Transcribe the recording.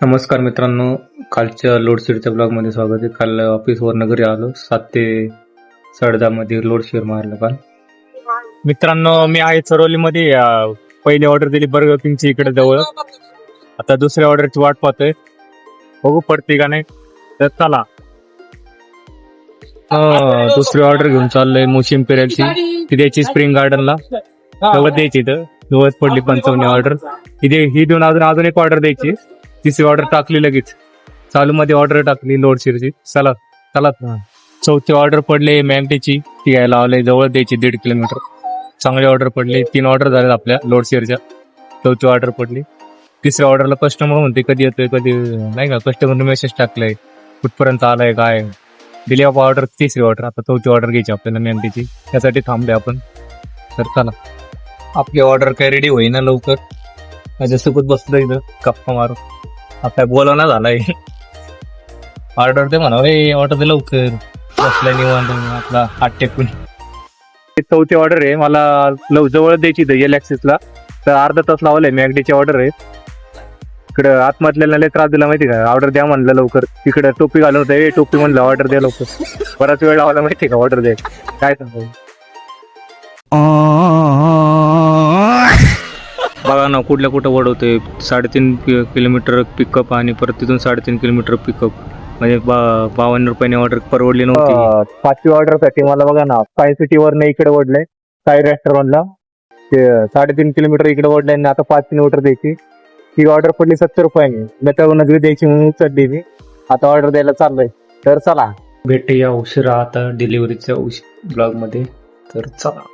नमस्कार मित्रांनो, कालच्या लोडशेडच्या ब्लॉगमध्ये स्वागत आहे. काल ऑफिसवरनं घरी आलो. 7 ते 10:30 मध्ये लोडशेड मारलं काल. मित्रांनो, मी आहे चरोलीमध्ये. पहिली ऑर्डर दिली बर्गर किंगची इकडे जवळ. आता दुसऱ्या ऑर्डरची वाट पाहतोय, बघू पडते का नाही. तर चला, दुसरी ऑर्डर घेऊन चाललोय मोशिम पेरेलची. ती द्यायची स्प्रिंग गार्डनला, गवत द्यायची. इथं गवत पडली 55 ऑर्डर. ही देऊन अजून एक ऑर्डर द्यायची. तिसरी ऑर्डर टाकली लगेच, चालू मध्ये ऑर्डर टाकली लोडशेडची. चला चौथी ऑर्डर पडली मॅगडीची, ती घ्यायला लावली जवळ द्यायची 1.5 किलोमीटर. चांगली ऑर्डर पडली. 3 ऑर्डर झाल्यात आपल्या लोडशेडच्या. चौथी ऑर्डर पडली. तिसऱ्या ऑर्डरला कस्टमर म्हणते कधी येतोय कधी नाही का. कस्टमरने मेसेज टाकलाय कुठपर्यंत आलाय काय. दिली आपण ऑर्डर, तिसरी ऑर्डर. आता चौथी ऑर्डर घ्यायची आपल्याला मॅगडीची, त्यासाठी थांबले आपण. तर चला, आपली ऑर्डर काय रेडी होईना लवकर. माझ्यासोबत बसलो इथं गप्पा मारू. आपल्या बोलावणा झालाय. ऑर्डर दे म्हणा, ऑर्डर दे लवकर. बसला निवांत आपला हात टेकून. चौथी ऑर्डर आहे मला जवळ द्यायची एल ऍक्सिसला. तर अर्धा तास लावलाय. मॅगडीची ऑर्डर आहे. इकडं आत्महत्याला लय त्रास दिला माहिती का. ऑर्डर द्या म्हणलं लवकर. तिकडे टोपी घालून होतं, टोपी म्हणलं ऑर्डर द्या लवकर. बराच वेळ लावला माहिती का ऑर्डर द्या. काय सांगू बघा ना, कुठं वडवतोय. 3.5 किलोमीटर पिकअप आणि परत तिथून 3.5 किलोमीटर पिकअप. म्हणजे 52 रुपयाने ऑर्डर परवडली नव्हती. 5वी ऑर्डर साठी मला बघा ना, साय सिटी वरनं इकडे ओढलंय. साय रेस्टॉरंटला ते 3.5 किलोमीटर इकडे ओढलंय आणि आता 5 किलोमीटर द्यायची. ही ऑर्डर पडली 70 रुपयाने. मी नगरी द्यायची म्हणून उचलली मी. आता ऑर्डर द्यायला चाललोय. तर चला, भेटूया उशिरा आता डिलिव्हरीच्या ब्लॉग मध्ये. तर चला.